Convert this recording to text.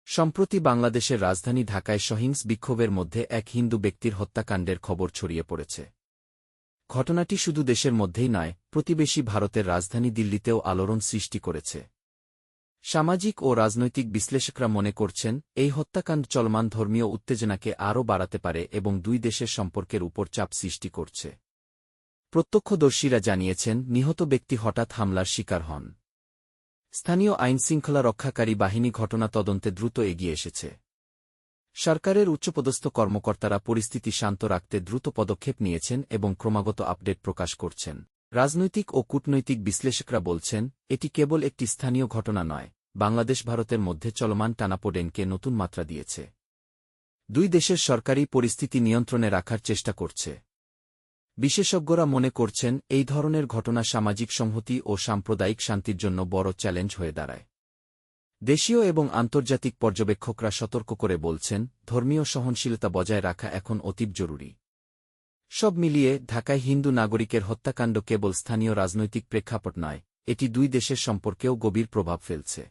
সম্প্রতি বাংলাদেশের রাজধানী ঢাকায় সহিংস বিক্ষোভের মধ্যে এক হিন্দু ব্যক্তির হত্যাকাণ্ডের খবর ছড়িয়ে পড়েছে। ঘটনাটি শুধু দেশের মধ্যেই নয়, প্রতিবেশী ভারতের রাজধানী দিল্লিতেও আলোড়ন সৃষ্টি করেছে। সামাজিক ও রাজনৈতিক বিশ্লেষকরা মনে করছেন, এই হত্যাকাণ্ড চলমান ধর্মীয় উত্তেজনাকে আরও বাড়াতে পারে এবং দুই দেশের সম্পর্কের উপর চাপ সৃষ্টি করছে। প্রত্যক্ষদর্শীরা জানিয়েছেন, নিহত ব্যক্তি হঠাৎ হামলার শিকার হন। স্থানীয় আইনশৃঙ্খলা রক্ষাকারী বাহিনী ঘটনা তদন্তে দ্রুত এগিয়ে এসেছে। সরকারের উচ্চপদস্থ কর্মকর্তারা পরিস্থিতি শান্ত রাখতে দ্রুত পদক্ষেপ নিয়েছেন এবং ক্রমাগত আপডেট প্রকাশ করছেন। রাজনৈতিক ও কূটনৈতিক বিশ্লেষকরা বলছেন, এটি কেবল একটি স্থানীয় ঘটনা নয়, বাংলাদেশ ভারতের মধ্যে চলমান টানাপোড়েনকে নতুন মাত্রা দিয়েছে। দুই দেশের সরকারই পরিস্থিতি নিয়ন্ত্রণে রাখার চেষ্টা করছে। বিশেষজ্ঞরা মনে করছেন, এই ধরনের ঘটনা সামাজিক সংহতি ও সাম্প্রদায়িক শান্তির জন্য বড় চ্যালেঞ্জ হয়ে দাঁড়ায়। দেশীয় এবং আন্তর্জাতিক পর্যবেক্ষকরা সতর্ক করে বলছেন, ধর্মীয় সহনশীলতা বজায় রাখা এখন অতীব জরুরি। সব মিলিয়ে ঢাকায় হিন্দু নাগরিকের হত্যাকাণ্ড কেবল স্থানীয় রাজনৈতিক প্রেক্ষাপট নয়, এটি দুই দেশের সম্পর্কেও গভীর প্রভাব ফেলছে।